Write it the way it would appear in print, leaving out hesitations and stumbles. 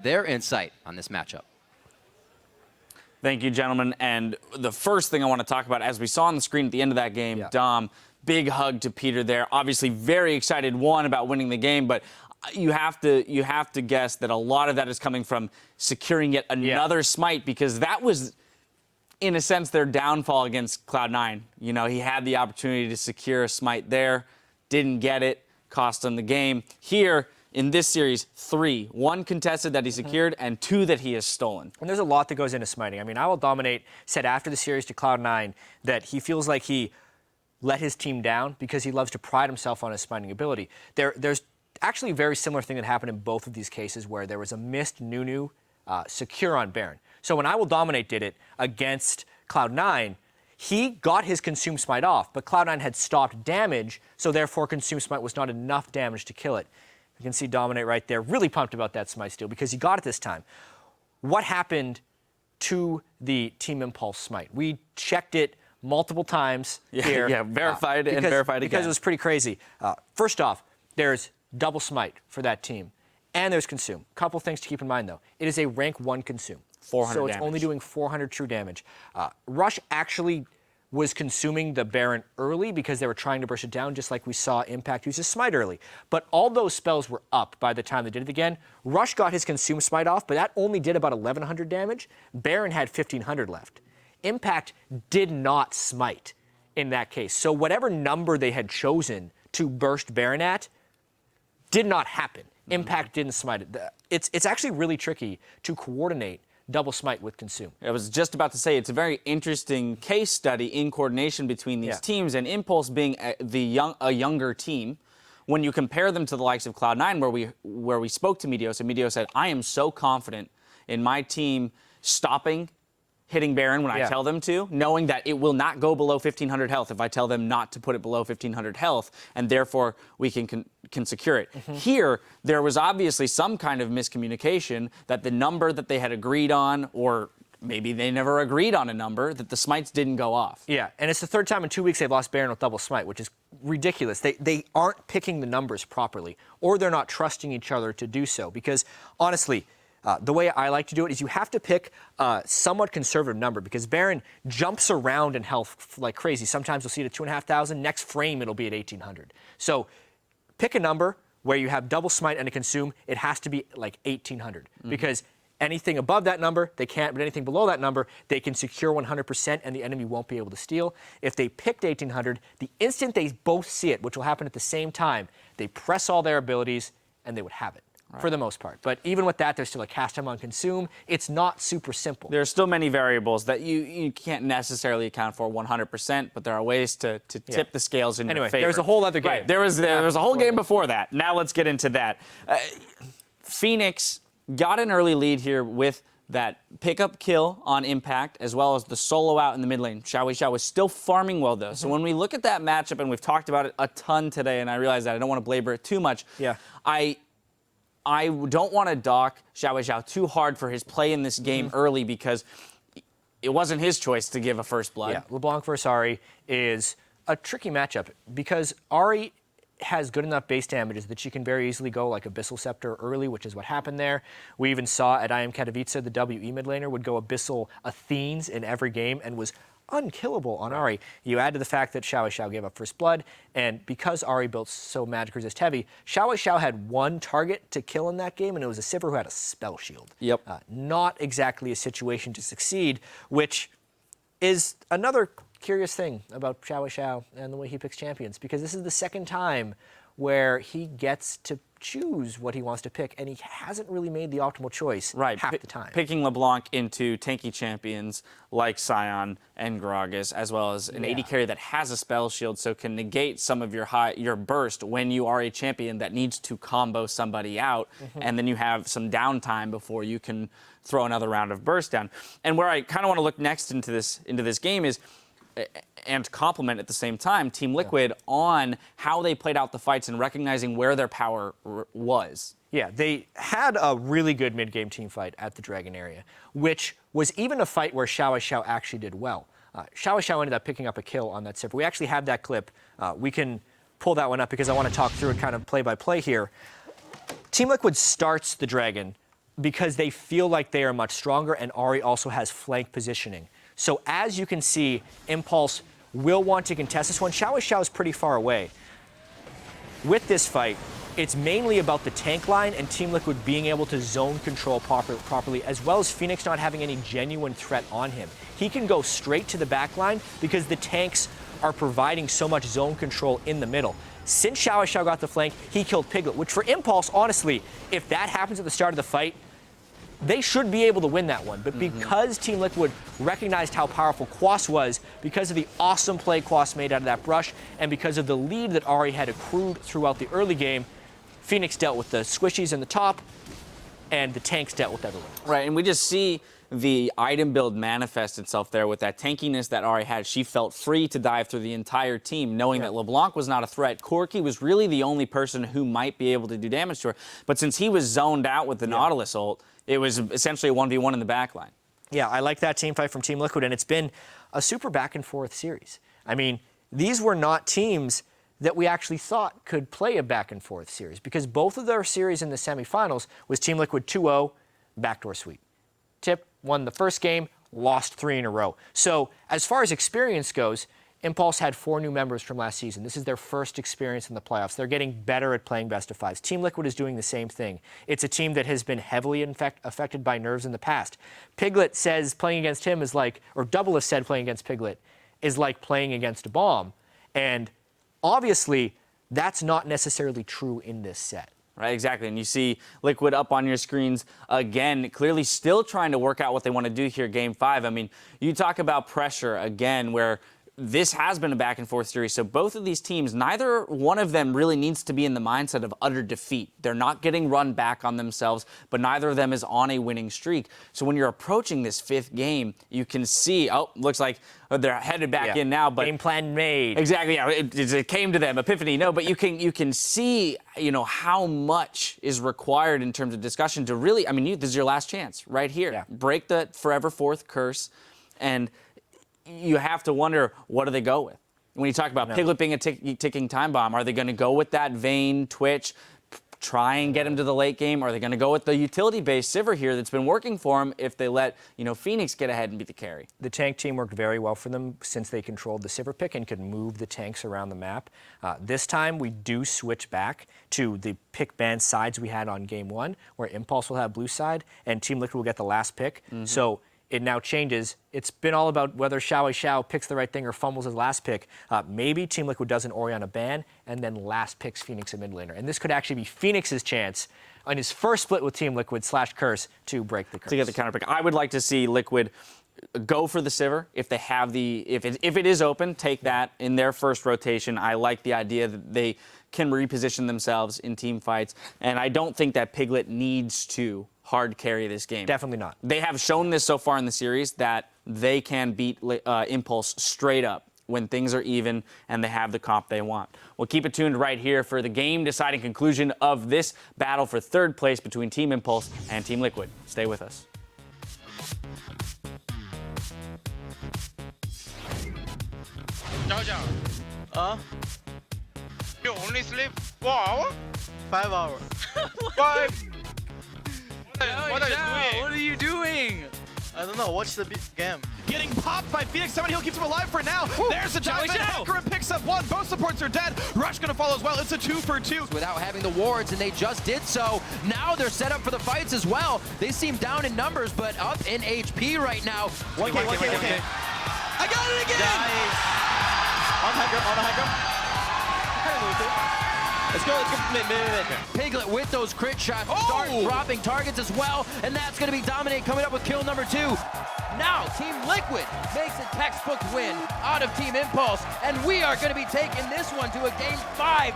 their insight on this matchup. Thank you, gentlemen. And the first thing I want to talk about, as we saw on the screen at the end of that game, Dom, big hug to Peter there. Obviously very excited, one, about winning the game, but you have to guess that a lot of that is coming from securing yet another smite, because that was, in a sense, their downfall against Cloud9. You know, he had the opportunity to secure a smite there, didn't get it, cost him the game. Here, in this series, 3. 1 contested that he secured, and 2 that he has stolen. And there's a lot that goes into smiting. I mean, I Will Dominate said after the series to Cloud9 that he feels like he let his team down because he loves to pride himself on his smiting ability. There's actually a very similar thing that happened in both of these cases where there was a missed Nunu secure on Baron. So when I Will Dominate did it against Cloud9, he got his Consume Smite off, but Cloud9 had stopped damage, so therefore Consume Smite was not enough damage to kill it. You can see Dominate right there, really pumped about that Smite steal because he got it this time. What happened to the Team Impulse Smite? We checked it multiple times here. Yeah, verified and verified again. Because it was pretty crazy. First off, there's double Smite for that team, and there's Consume. Couple things to keep in mind, though. It is a rank 1 Consume. 400 so it's damage. only doing 400 true damage. Rush actually was consuming the Baron early because they were trying to burst it down, just like we saw Impact use his Smite early. But all those spells were up by the time they did it again. Rush got his Consume Smite off, but that only did about 1,100 damage. Baron had 1,500 left. Impact did not Smite in that case. So whatever number they had chosen to burst Baron at did not happen. Impact didn't Smite it. It's actually really tricky to coordinate double Smite with Consume. I was just about to say, it's a very interesting case study in coordination between these teams, and Impulse being a younger team. When you compare them to the likes of Cloud9, where we spoke to Meteos, and Meteos said, I am so confident in my team stopping hitting Baron when I tell them to, knowing that it will not go below 1,500 health if I tell them not to put it below 1,500 health, and therefore we can secure it. Here, there was obviously some kind of miscommunication that the number that they had agreed on, or maybe they never agreed on a number, that the smites didn't go off. Yeah, and it's the 3rd time in 2 weeks they've lost Baron with double Smite, which is ridiculous. They aren't picking the numbers properly, or they're not trusting each other to do so, because honestly, the way I like to do it is you have to pick a somewhat conservative number, because Baron jumps around in health like crazy. Sometimes you'll see it at 2,500. Next frame, it'll be at 1,800. So pick a number where you have double Smite and a Consume. It has to be like 1,800, because anything above that number, they can't, but anything below that number, they can secure 100% and the enemy won't be able to steal. If they picked 1,800, the instant they both see it, which will happen at the same time, they press all their abilities and they would have it. For the most part. But even with that, there's still a cast time on Consume. It's not super simple. There are still many variables that you can't necessarily account for 100%, but there are ways to tip the scales in your favor. There's a whole other game. Right. There was a whole game before that. Now let's get into that. Phoenix got an early lead here with that pickup kill on Impact, as well as the solo out in the mid lane. Xiao was still farming well, though. So when we look at that matchup, and we've talked about it a ton today, and I realize that I don't want to belabor it too much. I don't want to dock Xiao too hard for his play in this game early, because it wasn't his choice to give a first blood. Yeah, LeBlanc versus Ahri is a tricky matchup, because Ahri has good enough base damages that she can very easily go like Abyssal Scepter early, which is what happened there. We even saw at IM Katowice, the WE mid laner would go Abyssal Athenes in every game and was unkillable on Ahri. You add to the fact that Xiao gave up first blood, and because Ahri built so magic resist heavy, Xiao had 1 target to kill in that game, and it was a Sivir who had a spell shield. Not exactly a situation to succeed, which is another curious thing about Xiao and the way he picks champions, because this is the 2nd time where he gets to choose what he wants to pick, and he hasn't really made the optimal choice half the time. Picking LeBlanc into tanky champions like Sion and Gragas, as well as an AD carry that has a spell shield, so can negate some of your burst when you are a champion that needs to combo somebody out, and then you have some downtime before you can throw another round of burst down. And where I kind of want to look next into this game is, and compliment at the same time, Team Liquid on how they played out the fights and recognizing where their power was. Yeah, they had a really good mid-game team fight at the Dragon area, which was even a fight where Xiao actually did well. Xiao ended up picking up a kill on that Sivir. We actually have that clip. We can pull that one up because I want to talk through it kind of play by play here. Team Liquid starts the Dragon because they feel like they are much stronger, and Ari also has flank positioning. So as you can see, Impulse will want to contest this one. Xiao is pretty far away. With this fight, it's mainly about the tank line and Team Liquid being able to zone control properly, as well as Phoenix not having any genuine threat on him. He can go straight to the back line because the tanks are providing so much zone control in the middle. Since Xiao got the flank, he killed Piglet, which for Impulse, honestly, if that happens at the start of the fight, they should be able to win that one. But because Team Liquid recognized how powerful Quas was, because of the awesome play Quas made out of that brush, and because of the lead that Ari had accrued throughout the early game, Phoenix dealt with the squishies in the top, and the tanks dealt with everyone. Right, and we just see the item build manifest itself there with that tankiness that Ari had. She felt free to dive through the entire team, knowing that LeBlanc was not a threat. Corki was really the only person who might be able to do damage to her. But since he was zoned out with the Nautilus ult, it was essentially a 1v1 in the backline. Yeah, I like that team fight from Team Liquid, and it's been a super back-and-forth series. I mean, these were not teams that we actually thought could play a back-and-forth series, because both of their series in the semifinals was Team Liquid 2-0, backdoor sweep. Tip won the first game, lost 3 in a row. So as far as experience goes, Impulse had 4 new members from last season. This is their first experience in the playoffs. They're getting better at playing best of fives. Team Liquid is doing the same thing. It's a team that has been heavily affected by nerves in the past. Piglet says playing against him is like, or Double has said playing against Piglet is like playing against a bomb. And obviously, that's not necessarily true in this set. Right, exactly. And you see Liquid up on your screens again, clearly still trying to work out what they want to do here, Game 5. I mean, you talk about pressure again, where this has been a back-and-forth series. So both of these teams, neither one of them really needs to be in the mindset of utter defeat. They're not getting run back on themselves, but neither of them is on a winning streak. So when you're approaching this 5th game, you can see, oh, looks like they're headed back in now. But game plan made. Exactly, yeah. It came to them, epiphany. No, but you can see, you know, how much is required in terms of discussion to really, I mean, this is your last chance right here. Yeah. Break the forever 4th curse, and you have to wonder, what do they go with? When you talk about Piglet being a ticking time bomb, are they going to go with that Vayne, Twitch, try and get him to the late game? Or are they going to go with the utility-based Sivir here that's been working for him if they let, you know, Phoenix get ahead and beat the carry? The tank team worked very well for them since they controlled the Sivir pick and could move the tanks around the map. This time, we do switch back to the pick ban sides we had on Game 1, where Impulse will have blue side and Team Liquid will get the last pick. So it now changes. It's been all about whether Xiao picks the right thing or fumbles his last pick. Maybe Team Liquid does an Orianna ban and then last picks Phoenix a mid laner. And this could actually be Phoenix's chance on his first split with Team Liquid / Curse to break the curse. To get the counter pick. I would like to see Liquid go for the Sivir if they have the, if it is open, take that in their first rotation. I like the idea that they can reposition themselves in team fights. And I don't think that Piglet needs to hard carry this game. Definitely not. They have shown this so far in the series that they can beat Impulse straight up when things are even and they have the comp they want. We'll keep it tuned right here for the game-deciding conclusion of this battle for 3rd place between Team Impulse and Team Liquid. Stay with us. You only sleep 4 hours? 5 hours. 5? What are you doing? What are you doing? I don't know. Watch the game. Getting popped by Phoenix. Somebody Hill keeps him alive for now. There's the dive. Hecarim picks up 1. Both supports are dead. Rush gonna follow as well. It's a 2 for 2. Without having the wards, and they just did so. Now they're set up for the fights as well. They seem down in numbers, but up in HP right now. 1K. I got it again! Nice. On high ground. Let's go mid. Piglet with those crit shots start dropping targets as well, and that's going to be Dominate coming up with kill number 2. Now Team Liquid makes a textbook win out of Team Impulse, and we are going to be taking this one to a Game 5.